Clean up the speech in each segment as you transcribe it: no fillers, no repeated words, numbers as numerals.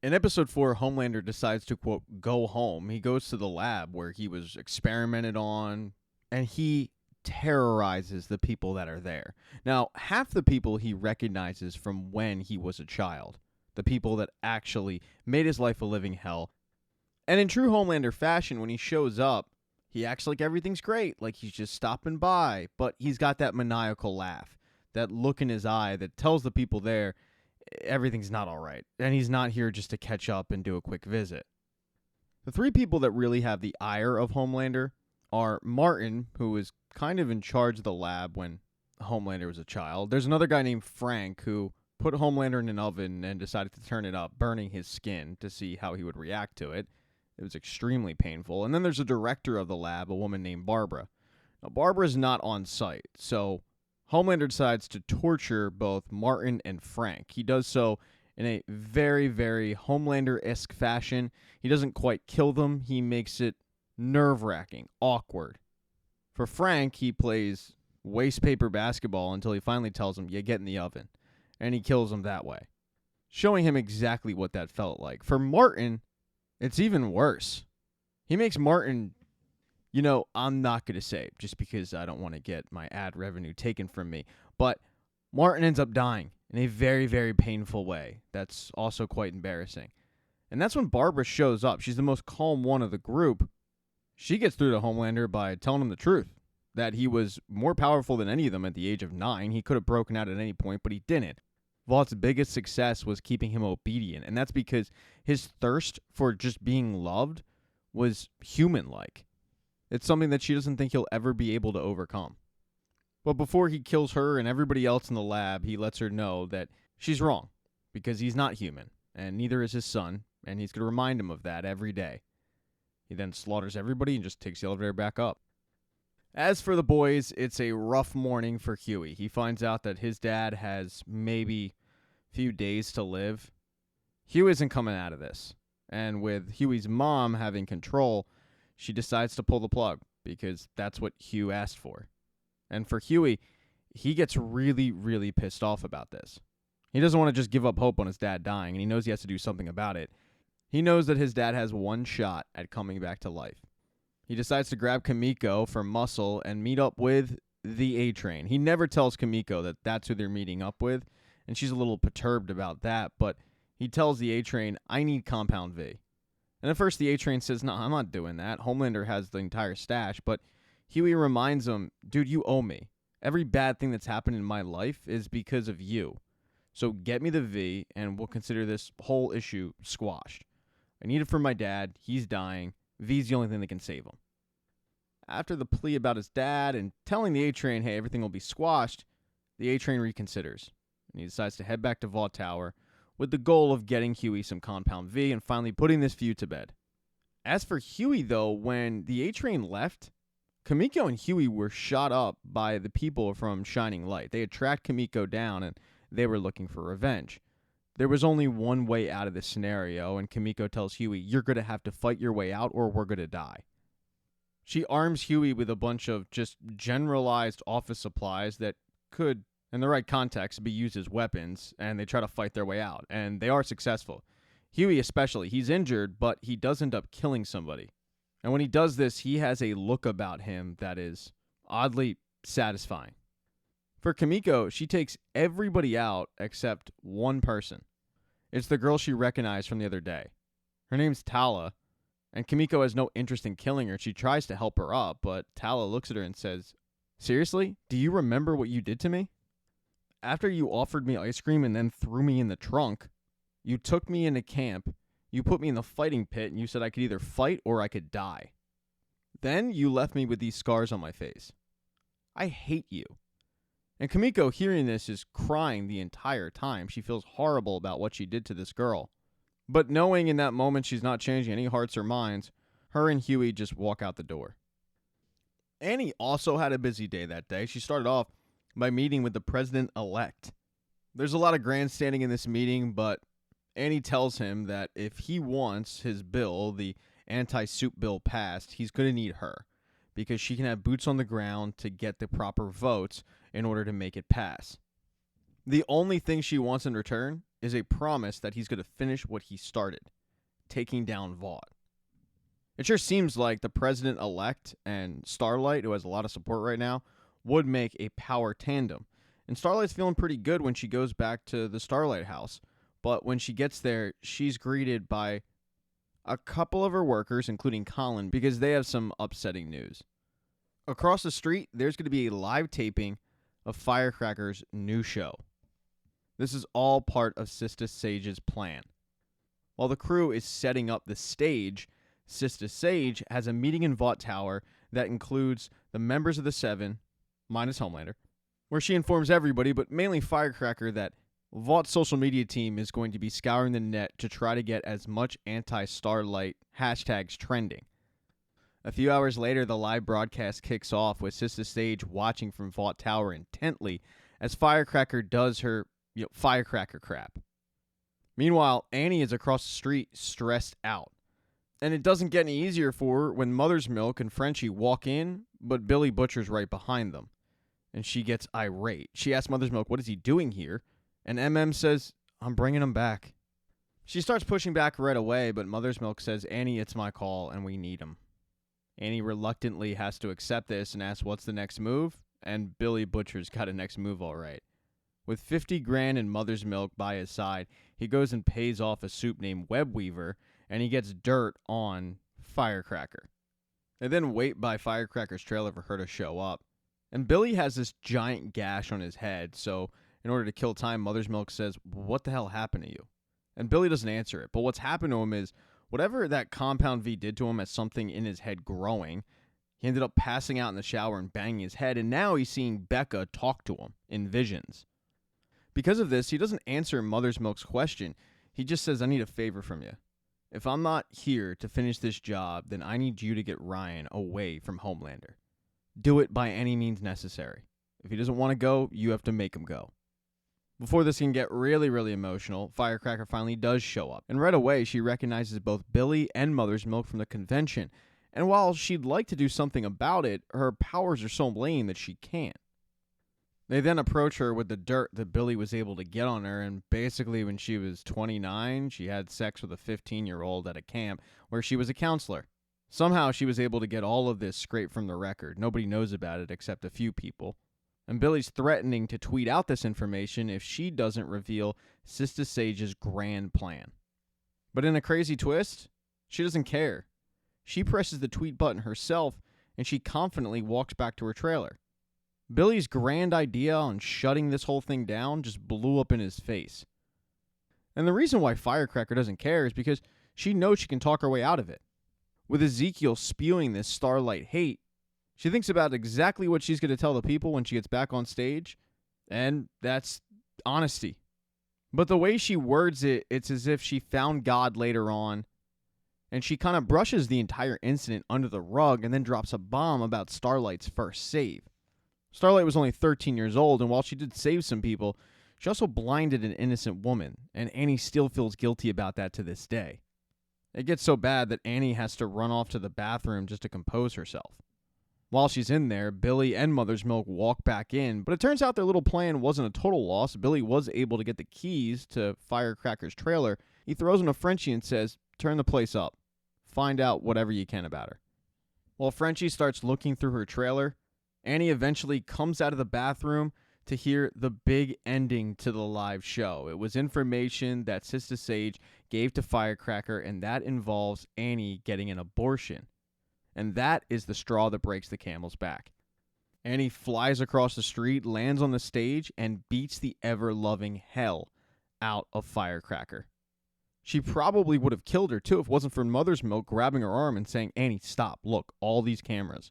In episode 4, Homelander decides to, quote, go home. He goes to the lab where he was experimented on, and he terrorizes the people that are there. Now, half the people he recognizes from when he was a child, the people that actually made his life a living hell. And in true Homelander fashion, when he shows up, he acts like everything's great, like he's just stopping by, but he's got that maniacal laugh, that look in his eye that tells the people there everything's not all right, and he's not here just to catch up and do a quick visit. The three people that really have the ire of Homelander are Martin, who is kind of in charge of the lab when Homelander was a child. There's another guy named Frank who put Homelander in an oven and decided to turn it up, burning his skin to see how he would react to it. It was extremely painful. And then there's a director of the lab, a woman named Barbara. Now, Barbara's not on site, so Homelander decides to torture both Martin and Frank. He does so in a very, very Homelander-esque fashion. He doesn't quite kill them. He makes it nerve-wracking, awkward. For Frank, he plays waste paper basketball until he finally tells him, "You get in the oven." And he kills him that way, showing him exactly what that felt like. For Martin, it's even worse. He makes Martin, I'm not going to say just because I don't want to get my ad revenue taken from me, but Martin ends up dying in a very, very painful way. That's also quite embarrassing. And that's when Barbara shows up. She's the most calm one of the group. She gets through to Homelander by telling him the truth, that he was more powerful than any of them at the age of 9. He could have broken out at any point, but he didn't. Vaught's biggest success was keeping him obedient, and that's because his thirst for just being loved was human-like. It's something that she doesn't think he'll ever be able to overcome. But before he kills her and everybody else in the lab, he lets her know that she's wrong, because he's not human, and neither is his son, and he's going to remind him of that every day. He then slaughters everybody and just takes the elevator back up. As for the boys, it's a rough morning for Huey. He finds out that his dad has maybe a few days to live. Huey isn't coming out of this. And with Huey's mom having control, she decides to pull the plug because that's what Hugh asked for. And for Huey, he gets really, really pissed off about this. He doesn't want to just give up hope on his dad dying, and he knows he has to do something about it. He knows that his dad has one shot at coming back to life. He decides to grab Kamiko for muscle and meet up with the A-Train. He never tells Kamiko that that's who they're meeting up with, and she's a little perturbed about that, but he tells the A-Train, "I need Compound V." And at first the A-Train says, "No, I'm not doing that. Homelander has the entire stash," but Huey reminds him, "Dude, you owe me. Every bad thing that's happened in my life is because of you. So get me the V, and we'll consider this whole issue squashed. I need it for my dad. He's dying. V's the only thing that can save him." After the plea about his dad and telling the A-Train, hey, everything will be squashed, the A-Train reconsiders. And he decides to head back to Vought Tower with the goal of getting Huey some Compound V and finally putting this feud to bed. As for Huey, though, when the A-Train left, Kamiko and Huey were shot up by the people from Shining Light. They had tracked Kamiko down and they were looking for revenge. There was only one way out of this scenario, and Kamiko tells Huey, "You're going to have to fight your way out or we're going to die." She arms Huey with a bunch of just generalized office supplies that could, in the right context, be used as weapons, and they try to fight their way out, and they are successful. Huey especially, he's injured, but he does end up killing somebody. And when he does this, he has a look about him that is oddly satisfying. For Kamiko, she takes everybody out except one person. It's the girl she recognized from the other day. Her name's Tala, and Kamiko has no interest in killing her. She tries to help her up, but Tala looks at her and says, "Seriously? Do you remember what you did to me? After you offered me ice cream and then threw me in the trunk, you took me into camp, you put me in the fighting pit, and you said I could either fight or I could die. Then you left me with these scars on my face. I hate you." And Kamiko, hearing this, is crying the entire time. She feels horrible about what she did to this girl. But knowing in that moment she's not changing any hearts or minds, her and Huey just walk out the door. Annie also had a busy day that day. She started off by meeting with the president-elect. There's a lot of grandstanding in this meeting, but Annie tells him that if he wants his bill, the anti-soup bill, passed, he's going to need her, because she can have boots on the ground to get the proper votes in order to make it pass. The only thing she wants in return is a promise that he's going to finish what he started, taking down Vought. It sure seems like the president-elect and Starlight, who has a lot of support right now, would make a power tandem. And Starlight's feeling pretty good when she goes back to the Starlight house. But when she gets there, she's greeted by a couple of her workers, including Colin, because they have some upsetting news. Across the street, there's going to be a live taping of Firecracker's new show. This is all part of Sister Sage's plan. While the crew is setting up the stage, Sister Sage has a meeting in Vought Tower that includes the members of the Seven, minus Homelander, where she informs everybody, but mainly Firecracker, that Vaught's social media team is going to be scouring the net to try to get as much anti-Starlight hashtags trending. A few hours later, the live broadcast kicks off with Sister Sage watching from Vought Tower intently as Firecracker does her firecracker crap. Meanwhile, Annie is across the street, stressed out. And it doesn't get any easier for her when Mother's Milk and Frenchie walk in, but Billy Butcher's right behind them. And she gets irate. She asks Mother's Milk, what is he doing here? And MM says, I'm bringing him back. She starts pushing back right away, but Mother's Milk says, Annie, it's my call, and we need him. Annie reluctantly has to accept this and asks, what's the next move? And Billy Butcher's got a next move all right. With 50 grand in Mother's Milk by his side, he goes and pays off a soup named Web Weaver, and he gets dirt on Firecracker. They then wait by Firecracker's trailer for her to show up. And Billy has this giant gash on his head, so in order to kill time, Mother's Milk says, what the hell happened to you? And Billy doesn't answer it, but what's happened to him is whatever that Compound V did to him as something in his head growing, he ended up passing out in the shower and banging his head, and now he's seeing Becca talk to him in visions. Because of this, he doesn't answer Mother's Milk's question. He just says, I need a favor from you. If I'm not here to finish this job, then I need you to get Ryan away from Homelander. Do it by any means necessary. If he doesn't want to go, you have to make him go. Before this can get really, really emotional, Firecracker finally does show up. And right away, she recognizes both Billy and Mother's Milk from the convention. And while she'd like to do something about it, her powers are so lame that she can't. They then approach her with the dirt that Billy was able to get on her, and basically when she was 29, she had sex with a 15-year-old at a camp where she was a counselor. Somehow she was able to get all of this scraped from the record. Nobody knows about it except a few people. And Billy's threatening to tweet out this information if she doesn't reveal Sister Sage's grand plan. But in a crazy twist, she doesn't care. She presses the tweet button herself, and she confidently walks back to her trailer. Billy's grand idea on shutting this whole thing down just blew up in his face. And the reason why Firecracker doesn't care is because she knows she can talk her way out of it. With Ezekiel spewing this Starlight hate, she thinks about exactly what she's going to tell the people when she gets back on stage, and that's honesty. But the way she words it, it's as if she found God later on, and she kind of brushes the entire incident under the rug and then drops a bomb about Starlight's first save. Starlight was only 13 years old, and while she did save some people, she also blinded an innocent woman, and Annie still feels guilty about that to this day. It gets so bad that Annie has to run off to the bathroom just to compose herself. While she's in there, Billy and Mother's Milk walk back in, but it turns out their little plan wasn't a total loss. Billy was able to get the keys to Firecracker's trailer. He throws them to Frenchie and says, turn the place up. Find out whatever you can about her. While Frenchie starts looking through her trailer, Annie eventually comes out of the bathroom to hear the big ending to the live show. It was information that Sister Sage gave to Firecracker, and that involves Annie getting an abortion. And that is the straw that breaks the camel's back. Annie flies across the street, lands on the stage, and beats the ever-loving hell out of Firecracker. She probably would have killed her, too, if it wasn't for Mother's Milk grabbing her arm and saying, Annie, stop, look, all these cameras.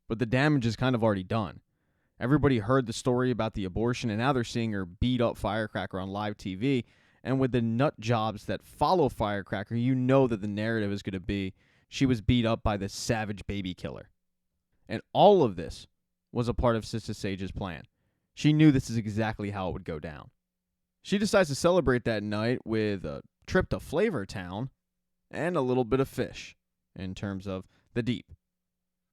But the damage is kind of already done. Everybody heard the story about the abortion, and now they're seeing her beat up Firecracker on live TV. And with the nut jobs that follow Firecracker, you know that the narrative is going to be she was beat up by this savage baby killer. And all of this was a part of Sister Sage's plan. She knew this is exactly how it would go down. She decides to celebrate that night with a trip to Flavor Town and a little bit of fish in terms of the Deep.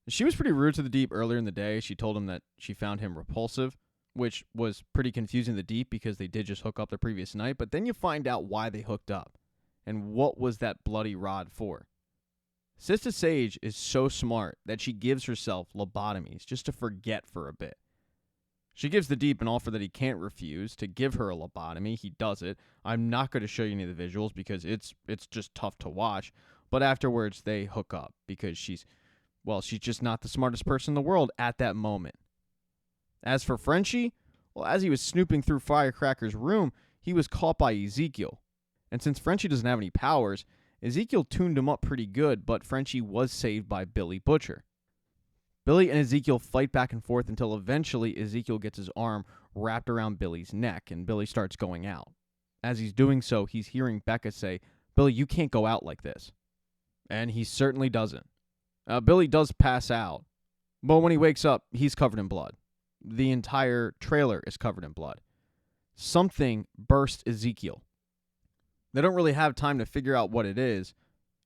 She was pretty rude to the Deep earlier in the day. She told him that she found him repulsive, which was pretty confusing to the deep because they did just hook up the previous night, but then you find out why they hooked up and what was that bloody rod for. Sister Sage is so smart that she gives herself lobotomies just to forget for a bit. She gives the deep an offer that he can't refuse to give her a lobotomy. He does it. I'm not going to show you any of the visuals because it's just tough to watch. But afterwards, they hook up because she's just not the smartest person in the world at that moment. As for Frenchie, well, as he was snooping through Firecracker's room, he was caught by Ezekiel. And since Frenchie doesn't have any powers, Ezekiel tuned him up pretty good, but Frenchie was saved by Billy Butcher. Billy and Ezekiel fight back and forth until eventually Ezekiel gets his arm wrapped around Billy's neck, and Billy starts going out. As he's doing so, he's hearing Becca say, "Billy, you can't go out like this." And he certainly doesn't. Billy does pass out, but when he wakes up, he's covered in blood. The entire trailer is covered in blood. Something burst Ezekiel. They don't really have time to figure out what it is.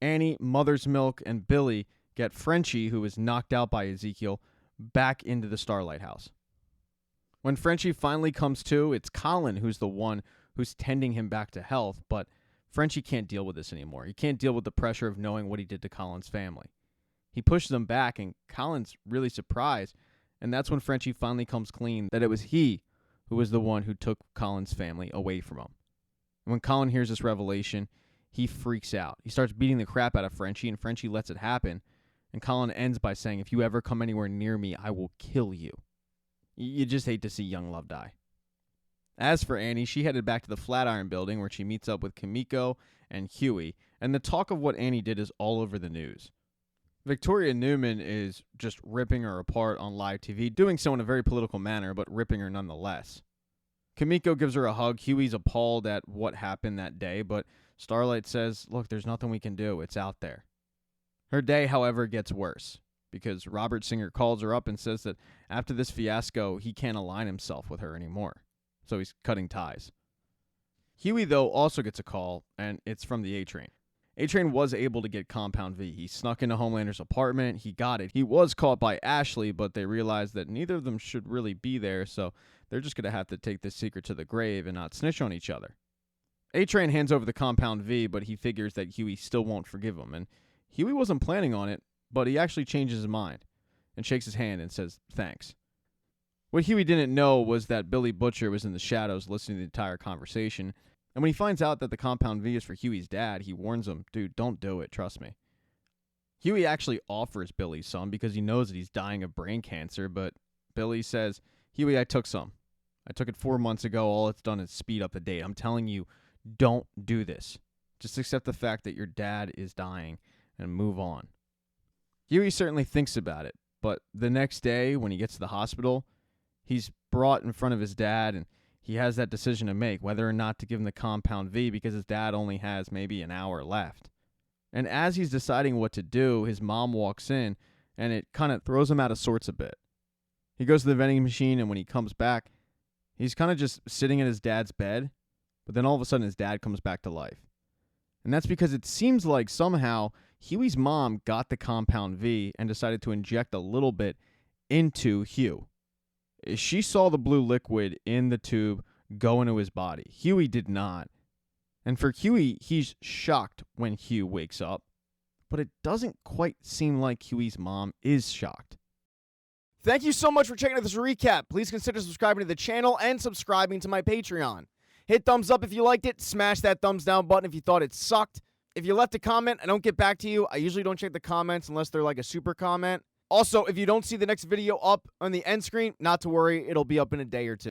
Annie, Mother's Milk, and Billy get Frenchie, who is knocked out by Ezekiel, back into the Starlight House. When Frenchie finally comes to, it's Colin who's the one who's tending him back to health, but Frenchie can't deal with this anymore. He can't deal with the pressure of knowing what he did to Colin's family. He pushes him back, and Colin's really surprised, and that's when Frenchie finally comes clean that it was he who was the one who took Colin's family away from him. And when Colin hears this revelation, he freaks out. He starts beating the crap out of Frenchie, and Frenchie lets it happen. And Colin ends by saying, "If you ever come anywhere near me, I will kill you." You just hate to see young love die. As for Annie, she headed back to the Flatiron Building where she meets up with Kamiko and Huey, and the talk of what Annie did is all over the news. Victoria Newman is just ripping her apart on live TV, doing so in a very political manner, but ripping her nonetheless. Kamiko gives her a hug. Huey's appalled at what happened that day, but Starlight says, "Look, there's nothing we can do. It's out there." Her day, however, gets worse because Robert Singer calls her up and says that after this fiasco, he can't align himself with her anymore. So he's cutting ties. Huey, though, also gets a call, and it's from the A-Train. A-Train was able to get Compound V. He snuck into Homelander's apartment. He got it. He was caught by Ashley, but they realized that neither of them should really be there, so they're just going to have to take this secret to the grave and not snitch on each other. A-Train hands over the Compound V, but he figures that Huey still won't forgive him, and Huey wasn't planning on it, but he actually changes his mind and shakes his hand and says thanks. What Huey didn't know was that Billy Butcher was in the shadows listening to the entire conversation, and when he finds out that the Compound V is for Huey's dad, he warns him, "Dude, don't do it, trust me." Huey actually offers Billy some because he knows that he's dying of brain cancer, but Billy says, "Huey, I took some. I took it 4 months ago. All it's done is speed up the date. I'm telling you, don't do this. Just accept the fact that your dad is dying and move on." Huey certainly thinks about it, but the next day when he gets to the hospital, he's brought in front of his dad, and he has that decision to make, whether or not to give him the Compound V because his dad only has maybe an hour left. And as he's deciding what to do, his mom walks in, and it kind of throws him out of sorts a bit. He goes to the vending machine, and when he comes back, he's kind of just sitting in his dad's bed, but then all of a sudden his dad comes back to life. And that's because it seems like somehow Huey's mom got the Compound V and decided to inject a little bit into Hugh. She saw the blue liquid in the tube go into his body. Huey did not. And for Huey, he's shocked when Hugh wakes up, but it doesn't quite seem like Huey's mom is shocked. Thank you so much for checking out this recap. Please consider subscribing to the channel and subscribing to my Patreon. Hit thumbs up if you liked it. Smash that thumbs down button if you thought it sucked. If you left a comment, I don't get back to you. I usually don't check the comments unless they're like a super comment. Also, if you don't see the next video up on the end screen, not to worry, it'll be up in a day or two.